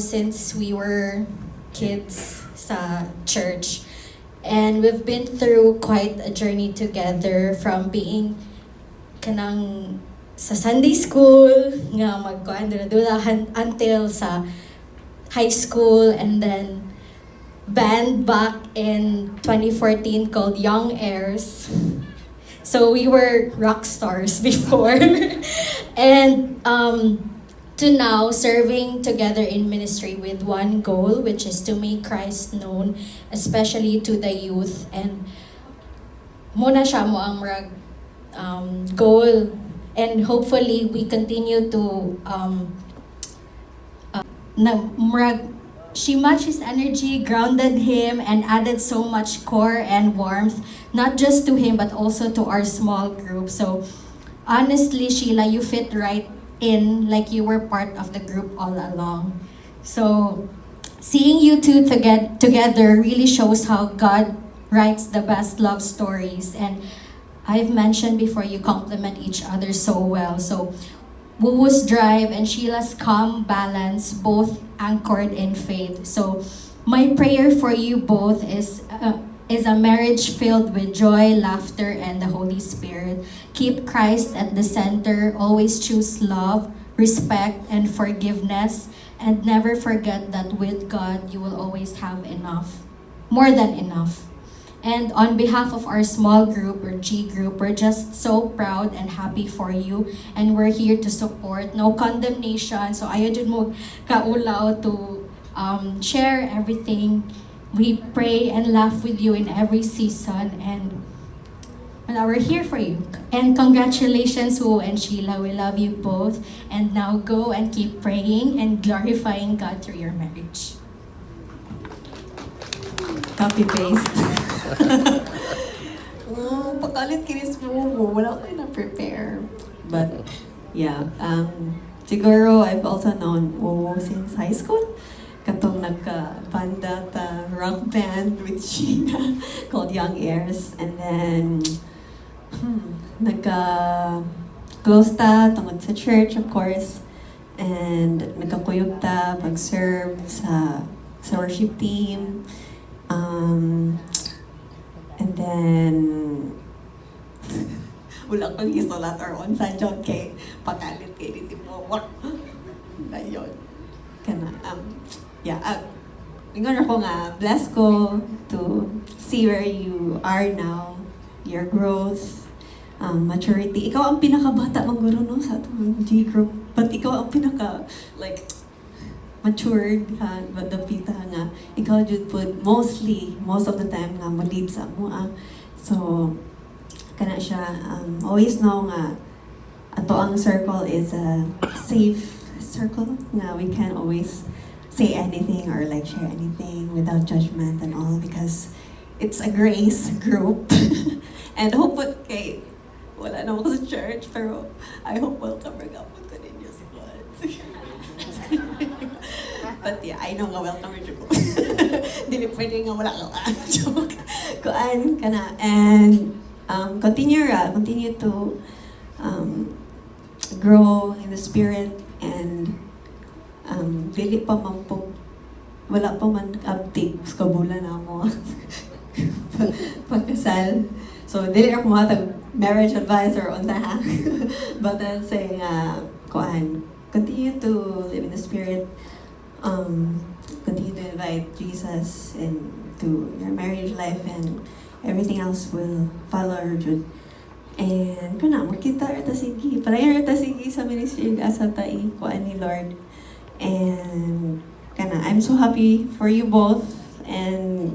since we were kids sa church. And we've been through quite a journey together from being kanang sa Sunday school nga magkuan dula until sa high school, and then band back in 2014 called Young Heirs. So we were rock stars before. And to now serving together in ministry with one goal, which is to make Christ known, especially to the youth. And muna siya mo ang goal, and hopefully we continue to she matched his energy, grounded him, and added so much core and warmth, not just to him but also to our small group. So honestly, Sheila, you fit right in, like you were part of the group all along. So seeing you two together really shows how God writes the best love stories. And I've mentioned before, you complement each other so well. So Wuwu's drive and Sheila's calm balance, both anchored in faith. So my prayer for you both is a marriage filled with joy, laughter, and the Holy Spirit. Keep Christ at the center. Always choose love, respect, and forgiveness. And never forget that with God, you will always have enough. More than enough. And on behalf of our small group, or G group, we're just so proud and happy for you. And we're here to support. No condemnation. So ayaw dyan mo kaulaw to share everything. We pray and laugh with you in every season. And we're here for you. And congratulations, Wu and Sheila. We love you both. And now go and keep praying and glorifying God through your marriage. Copy-paste. Pakalit kinis mo. Wala ko na-prepare. But, yeah. Siguro, I've also known Wu since high school. Katong nagka-banda ta rock band with Sheena called Young Heirs. And then, nagka-close ta tungod sa church, of course. And nagkakuyog ta pag-serve sa worship team. And then, wala kang isolat or on sa job kay pakalit kay di mo. Ayun. Kana, ingon ako nga, bless ko to see where you are now, your growth, maturity. Ikaw ang pinakabata mangguro no sa atong G group, but ikaw ang pinaka matured ha, but the pita nga ikaw jud pud most of the time nga mo lead sa mo. So kana siya, always know nga ato ang circle is a safe circle nga we can always say anything or like share anything without judgment and all, because it's a grace group. And hope kay wala na ako sa church, pero I hope welcome rin ako ko ninyo sa God. But yeah, I know nga welcome rin ko. Dili pwede nga wala ka. Joke. Kuan ka na. And continue to grow in the spirit, and dili pa man po, wala pa man update sa kabulan na mo pagkasal. So dili ako matag marriage advisor on that. But I'm saying kuan, continue to live in the spirit, continue to invite Jesus into your marriage life, and everything else will follow our Jud. And kana makita ta sige, prayer ta sige sa ministry asa ta kuan ni Lord. And kana, I'm so happy for you both, and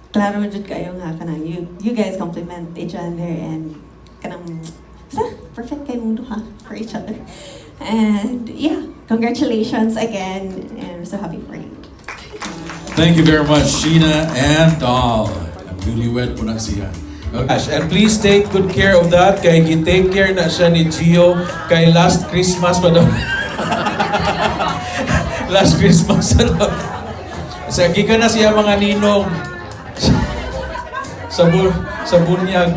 klaro jud kayo nga kana you guys complement each other, and kanang perfect kay mundo ha for each other. And yeah, congratulations again, and I'm so happy for you. Thank you very much, Sheena and Doll. Newlywed po na siya. Okay. And please take good care of that. Kay take care na siya ni Gio. Kay last Christmas pa daw. Last Christmas pa daw. Sige ka na siya mga ninong. Sa bunyag.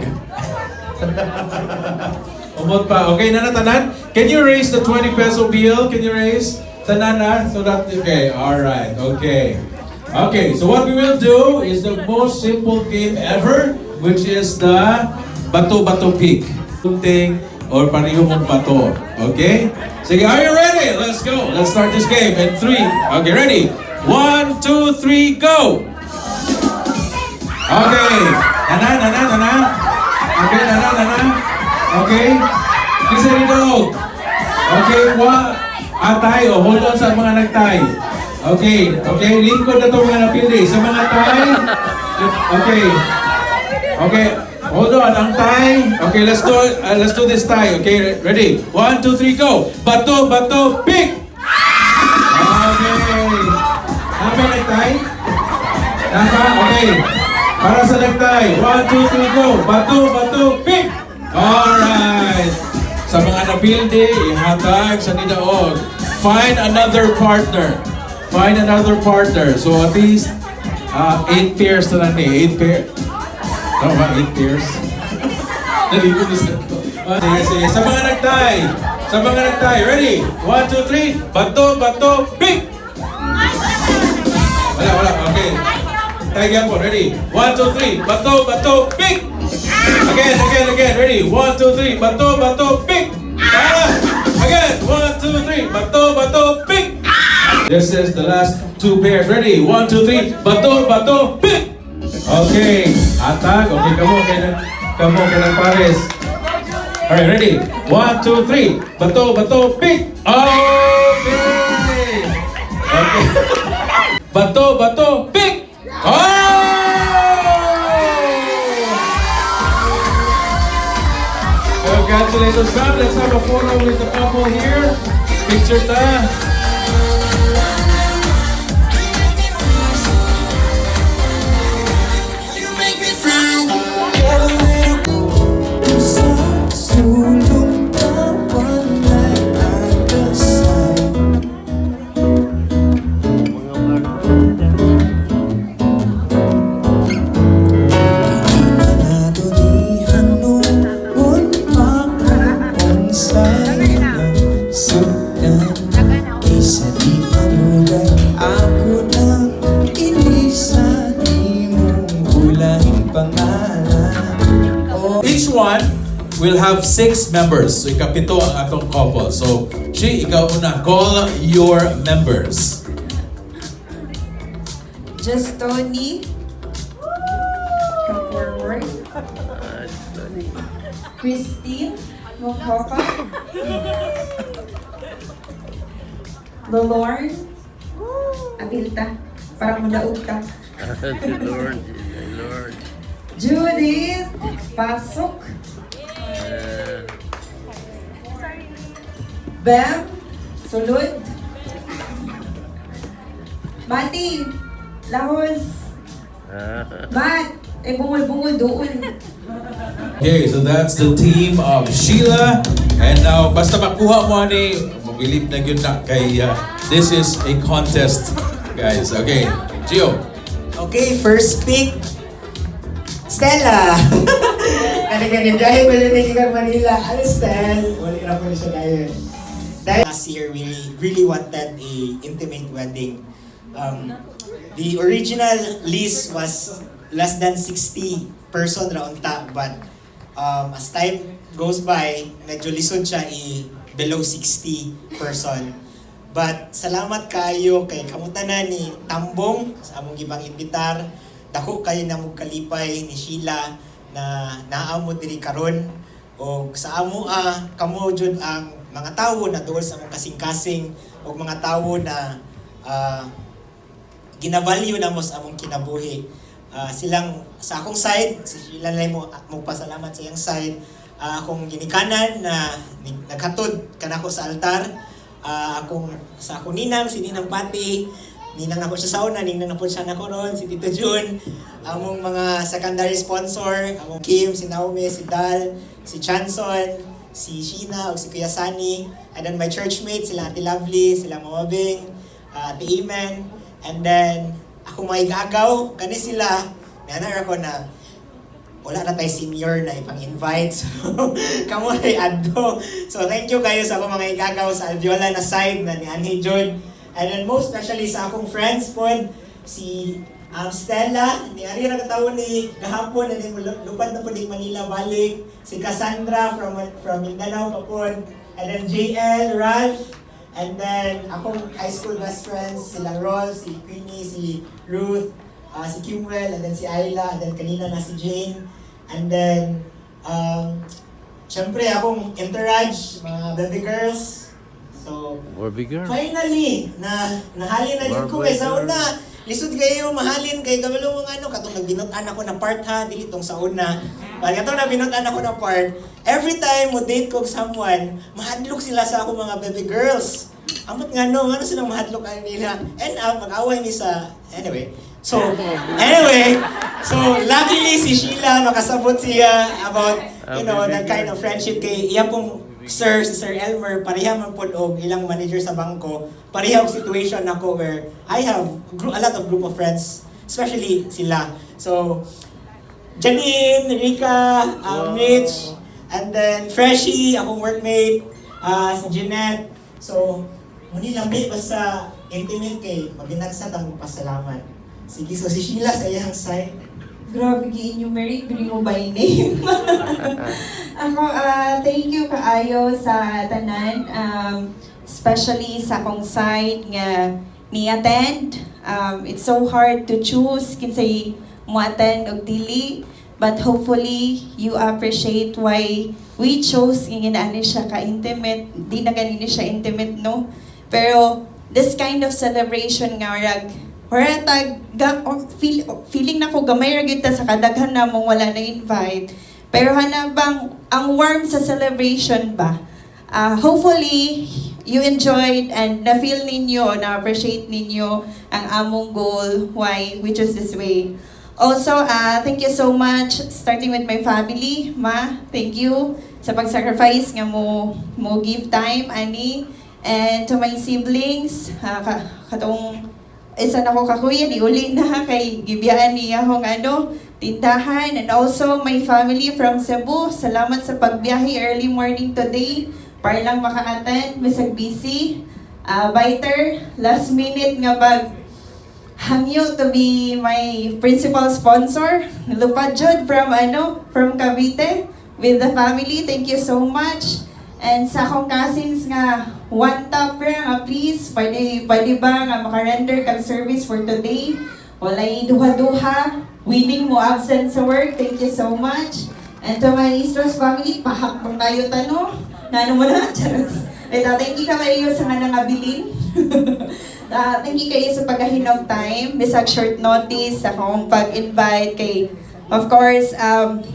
Umot pa. Okay na natanan? Can you raise the 20 peso bill? Can you raise? Tanana, so that, okay, alright, okay. Okay, so what we will do is the most simple game ever, which is the bato-bato pick. Thing or pareho mong bato. Okay? Sige, are you ready? Let's go. Let's start this game in 3. Okay, ready? 1, 2, 3, go! Okay. Nana. Okay, nana. Okay. Kisa ni dog. Okay, atay, hold on sa mga nagtay. Okay, lingkod na to mga napili. Sa mga tay, okay, hold on, ang tay. Okay, let's do this tay. Okay, ready? 1, 2, 3, go! Bato, pick! Okay. Napa nagtay? Napa? Okay. Para sa nagtay. 1, 2, 3, go! Bato, pick! Alright. Sa mga napildi, ihatag sa nidaog. Find another partner. So at least 8 pairs na lang eh. 8 pairs. Tama ba? 8 pairs? Naligo na sa ito. Sige. Sa mga nagtay. Ready? 1, 2, 3. Bato, pick! Wala. Okay. Tayo po. Ready? 1, 2, 3. Bato, pick! Again. Ready? 1, 2, 3. Bato, pick! Again. 1, 2, 3. Bato, pick! This is the last 2 pairs. Ready? 1, 2, 3. Bato, pick! Okay. Atag. Okay, kamo ng pares. Alright, ready? 1, 2, 3. Bato, pick! Okay. Bato, pick! Congratulations, God. Let's have a photo with the couple here. Picture ta. Each one will have 6 members. So ikapito ang atong couple. So, ikaw una. Call your members. Just Tony. Come forward. Christine Mokhoka. Lorne. Abilta. Parang madaog ta. Lord. Judith Pasok. Bam Sulod. Mati Lahos. Matt, bungol doon. Okay, so that's the team of Sheila. And now, basta makuha mo ni, mabilib na yun na kay, this is a contest, guys. Okay, Gio. Okay, first pick, Stella. Dahil mo rin kang Manila. Ano, Stel? Wala na po siya ngayon. Last year, we really wanted a intimate wedding. The original list was less than 60 person round top, but as time goes by, medyo lisod siya below 60 person. But salamat kayo kay kamutanan ni Tambong sa among gibang imbitar. Dako kayo na mong kalipay ni Sheila na naamo diri karon o sa amo kamo jud ang mga tawo na duol sa among kasing-kasing o mga tawo na ginavalue na mo sa among kinabuhi. Silang sa akong side, si Sheila na mo pasalamat sa iyang side. Akong ginikanan na naghatod kanako sa altar. Sa akong ninang, si Ninang Pati, ninang ako siya sa una, ninang na po siya na ko ron, si Tito Jun, among mga secondary sponsor, among Kim, si Naomi, si Dal, si Chanson, si Sheena, o si Kuya Sunny, and then my churchmates, sila Ate Lovely, sila Mama Bing, Ate Amen, and then ako maigagaw, kani sila, nanar ako na, wala na tayo senior na ipang-invite. So, kamo rin adto. So, thank you kayo sa akong mga igagaw sa Alviola na side na ni Annie Jud. And then most especially sa akong friends po, si Stella, ni Ari na kataon ni gahapon, and then lupad na po di Manila balik. Si Cassandra from Mindanao pa po. And then JL, Ralph, and then akong high school best friends, sila Rolf, si Queenie, si Ruth, si Kimwell, and then si Ayla, and then kanina na si Jane. And then, syempre akong entourage, mga baby girls. So, finally, nahalin na din ko kay sa una. Lisod kayo, mahalin kay kabalo mga katong nagbinutan ako na part ha, dili tong sa una. Pag katong nagbinutan ako na part, every time mo date ko someone, mahadlok sila sa ako mga baby girls. Amot nga no, ano silang mahadlok nila. And mag-away ni sa, anyway, luckily si Sheila makasabot siya about, that kind of friendship kay iya pong si Sir Elmer, pareha man po og ilang manager sa bangko, pareha og situation ako where I have a lot of group of friends, especially sila. So, Janine, Rika, Mitch, and then Freshie, akong workmate, si Jeanette. So, muni lang basta intimate kay maginagsa tang pasalamat. Sige, so si Sheila sa iyang side. Grabe gi-enumerate, bili mo by name. Ako, thank you kaayo sa tanan, especially sa akong side nga ni-attend. It's so hard to choose kinsay mo-attend og dili, but hopefully you appreciate why we chose inginaani siya ka-intimate. Di na ganini siya intimate, no? Pero this kind of celebration nga feeling na ko gamay ra gyud ta sa kadaghan namong wala na invite. Pero hanabang ang warm sa celebration ba? Hopefully you enjoyed and na-feel ninyo, na-appreciate ninyo ang among goal, why we chose this way. Also, thank you so much, starting with my family. Ma, thank you sa pag-sacrifice nga mo give time, ani. And to my siblings, katong isa na ko kakuya, di uli na kay gibiyaan niya akong tindahan. And also my family from Cebu, salamat sa pagbiyahe early morning today para lang maka-attend, bisag busy. Biter, last minute nga hangyo to be my principal sponsor. Lupad Jud from Cavite with the family. Thank you so much. And sa akong cousins nga, one top nga, please, pwede ba nga maka-render kang service for today? Walay duha-duha, willing mo absent sa work, thank you so much. And to my Istros family, pahakbang tayo nano mo na, Charles. Thank you kayo sa nga nangabilin. Thank you kayo sa paghahinog time, bisag short notice, sa akong pag-invite kay, of course,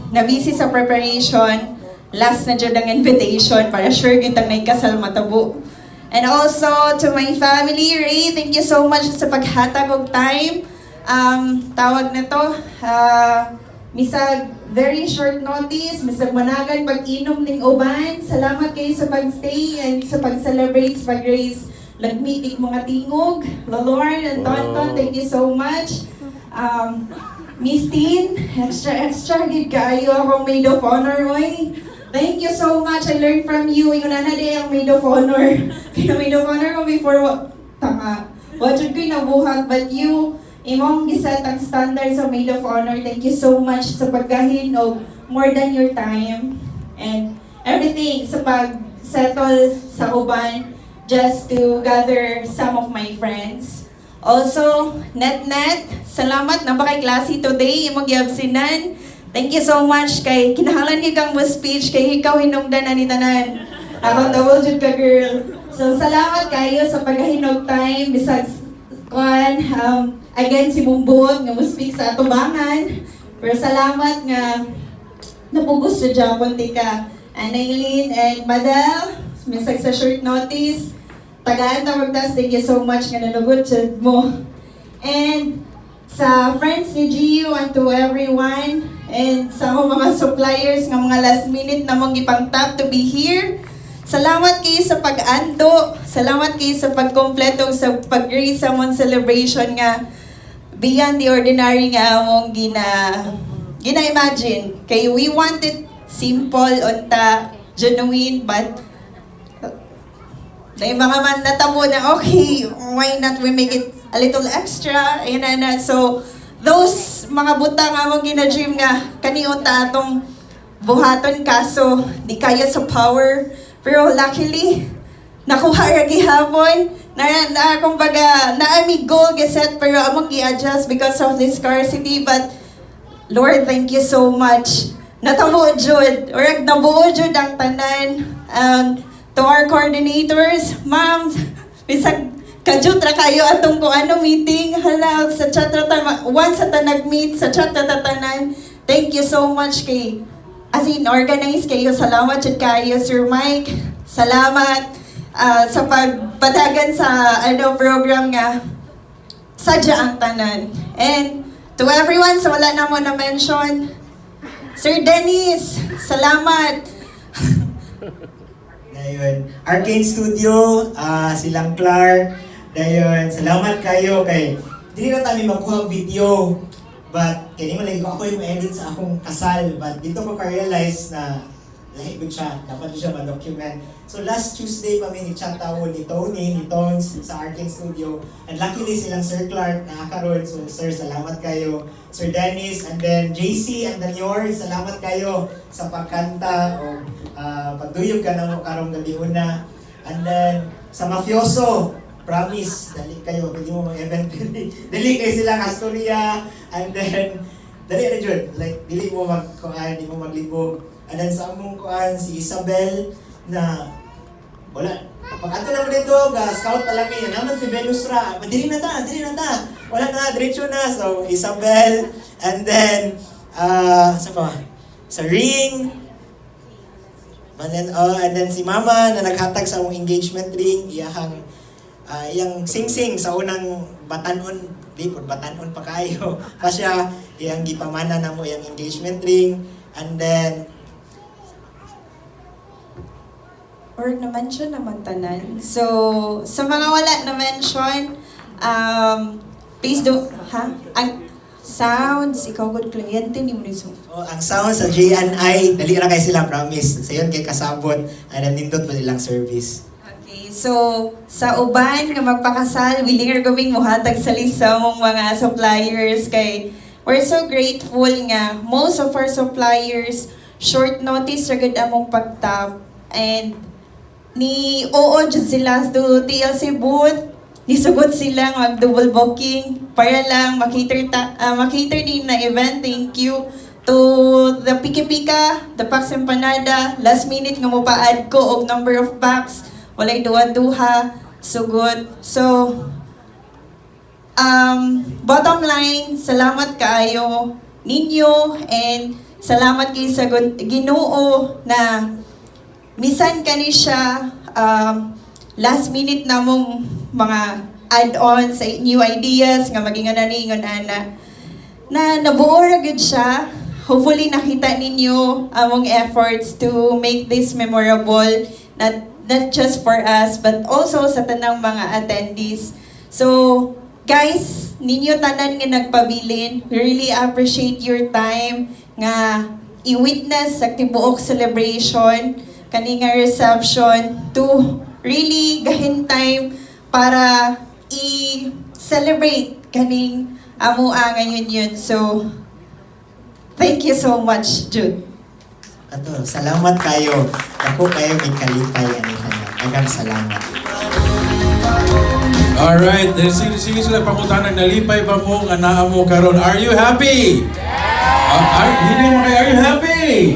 na-busy sa preparation. Last na dyan ang invitation para sure kitang naikasal matabo. And also to my family, Ray, thank you so much sa paghatag og time. Tawag na to, misag very short notice, misag managan pag-inom ning uban. Salamat kayo sa pag-stay and sa pag-celebrate, sa pag-raise lagmitik mga tingog. Lord and Tonton, thank you so much. Miss Tin, extra gid kaayo akong maid of honor, oy. Thank you so much. I learned from you. Yung nanade ang maid of honor. Kaya maid of honor ko before tanga. What should ko nabuhat, but you imong giset ang standard sa maid of honor. Thank you so much sa paggahin og more than your time and everything sa pag-settle sa uban just to gather some of my friends. Also, Net, salamat na ba kay klase today, imong giabsinan. Thank you so much kay kinahanglan gyud kang mo speech kay ikaw hinungdan ani tanan. Ako double jud ka girl. So salamat kayo sa paghahinog time bisag again si Bumbog nga mo speak sa atubangan. Pero salamat nga napugos sa Japon tika. Anaylin and Madel, bisag sa short notice. Tagaan tawag tas, thank you so much nga nanugod mo. And sa friends ni Gio and to everyone, and sa mga suppliers nga mga last minute na mong ipang-tap to be here. Salamat kayo sa pag-ando. Salamat kayo sa pagkompleto sa pag-grace sa mong celebration nga beyond the ordinary nga among gina-imagine. Kay we want it simple, unta, genuine, but na yung mga man natamo na, okay, why not we make it a little extra? Ayan na. So, those mga buta nga mong gina-dream nga, kaniunta atong buhaton kaso, di kaya sa power. Pero luckily, nakuha ra gihapon. Kumbaga, naami goal giset pero among gi-adjust because of this scarcity. But, Lord, thank you so much. Natamo jud, or nabuo jud ang tanan. To our coordinators, ma'am, bisag kajut ra kayo atong kung ano meeting. Hala, sa chat ra once sa nag-meet, sa chat ra tanan. Thank you so much kay, as in, organize kayo. Salamat jud kayo, Sir Mike. Salamat sa pagpadagan sa program nga sadya ang tanan. And to everyone, sa wala na mo na-mention, Sir Dennis, salamat. Dayon, Arcane Studio, silang Clark. Dayon, salamat kayo kay dili na tayo magkuha video. But kini man lagi ko ako yung edit sa akong kasal, but dito ko ka-realize na lahi ko siya, dapat ko siya ma-document. So last Tuesday pa may ni-chat tawon ni Tony, ni Tones sa Arcane Studio. And luckily silang Sir Clark nakakaroon. So Sir, salamat kayo. Sir Dennis, and then JC and then yours, salamat kayo sa pagkanta o pagduyog ka na mo karong gabi una. And then sa Mafioso, promise, dali kayo, pwede mo mag-event. Dali kayo silang Astoria. And then, dali na dyan, like, dili mo magkuhan, di mo maglibog. And then sa among kuhan, si Isabel, na wala. Pag-ato naman dito, scout pa lang yun. Naman si Venus Ra, dili na ta. Wala na, diretso na. So, Isabel, and then, sa pa? Sa Ring, and then si Mama na naghatag sa among engagement ring, iyang sing-sing sa unang batanon, di po, batanon pa kayo. Pasya, iyang gipamana na mo iyang engagement ring, and then, Or na-mention naman tanan. So, sa mga wala na-mention, please do, ang sounds, ikaw good kliyente ni mo niso. ang sound sa JNI, dali ra kay sila, promise. Sa yun kay kasabot, and then nindot pa nilang service. Okay, so, sa uban nga magpakasal, willing are gawing muhatag sa lista mong mga suppliers kay we're so grateful nga most of our suppliers short notice ra gud among pagtap, and ni jud sila to TLC booth, nisugot sila mag double booking para lang makater din na event. Thank you to the Piki Pika, the Pax Empanada, last minute nga mo pa-add ko og number of packs, walay duha-duha, sugot. So, bottom line, salamat kaayo ninyo, and salamat kay sa Ginoo na misan kani siya last minute na mong mga add-on sa new ideas nga maging naningon ana na nabuo ra gud siya. Hopefully nakita ninyo among efforts to make this memorable, not just for us but also sa tanang mga attendees. So guys, ninyo tanan nga nagpabilin, we really appreciate your time nga i-witness sa tibuok celebration kani nga reception, to really gahin time para i-celebrate kaning amua ngayon yun. So, thank you so much, Jude. Ato, salamat kayo. Ako kayo may kalipay. Agang salamat. Alright, sige sila pangutanan, nalipay pa mo nga naa mo karon. Are you happy? Are you happy?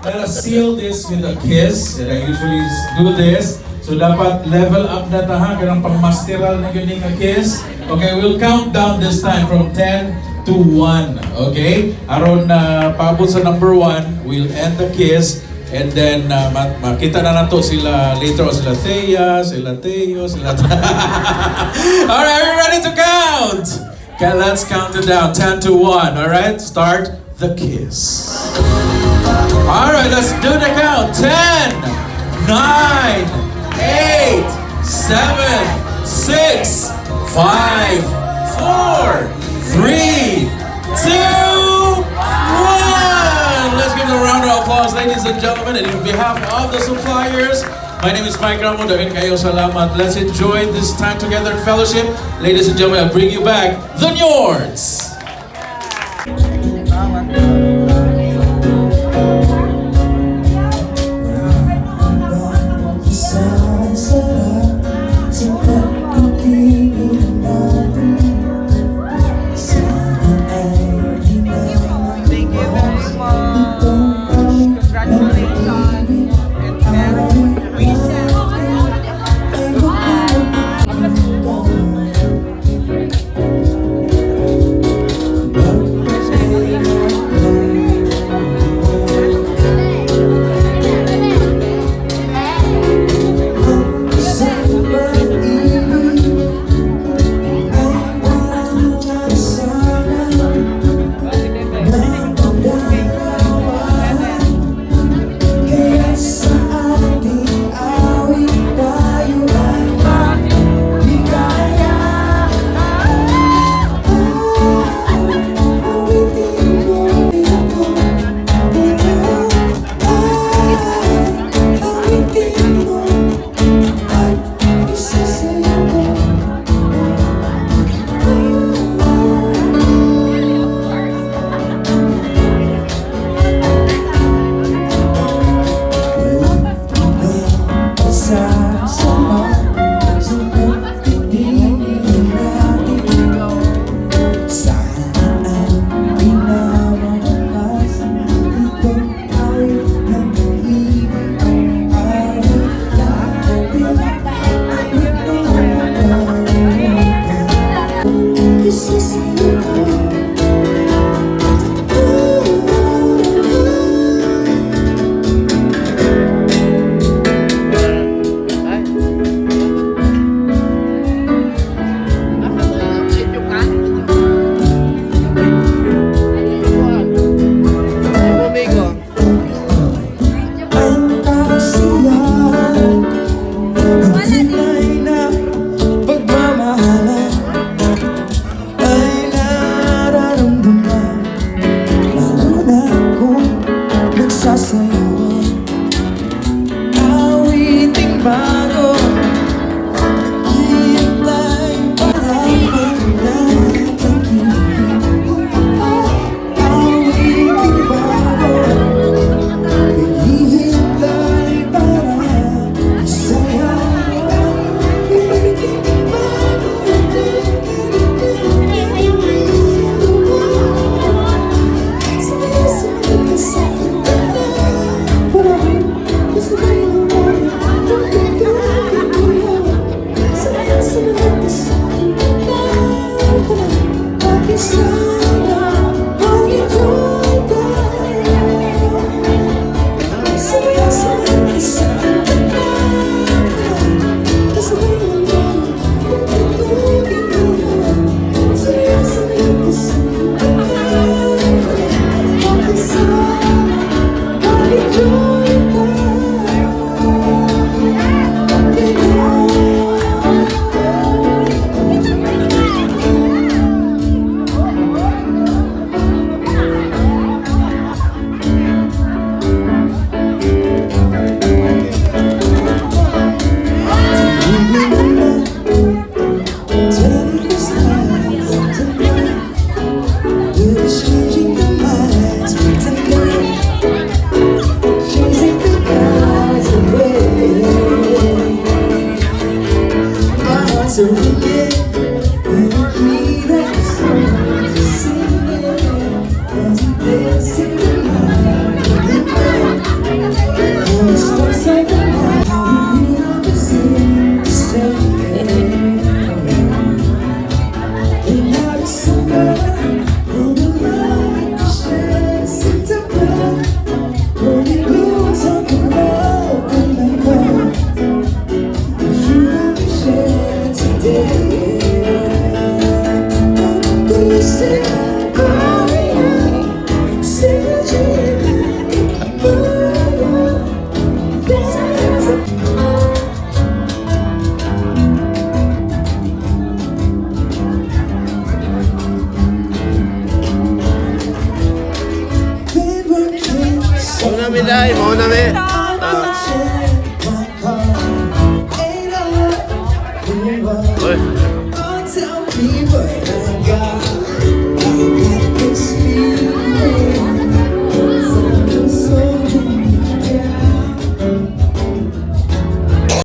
Let us seal this with a kiss. And I usually do this. So dapat level up na ta, kanang pang-masteral na yun yung kiss. Okay, we'll count down this time from 10 to 1. Okay? Aron na paabot sa number 1, we'll end the kiss. And then makita na nato sila later on, sila Thea, sila Teo, sila Alright, are you ready to count? Okay, let's count it down. 10 to 1. Alright, start the kiss. Alright, let's do the count. 10, 9, 8, 7, 6, 5, 4, 3, 2, 2, 1. Let's give them a round of applause, ladies and gentlemen. And on behalf of the suppliers, my name is Mike Ramo. Dahin kayo salamat. Let's enjoy this time together in fellowship. Ladies and gentlemen, I'll bring you back the Nords. Mauna mi dai, mauna mi. Uy.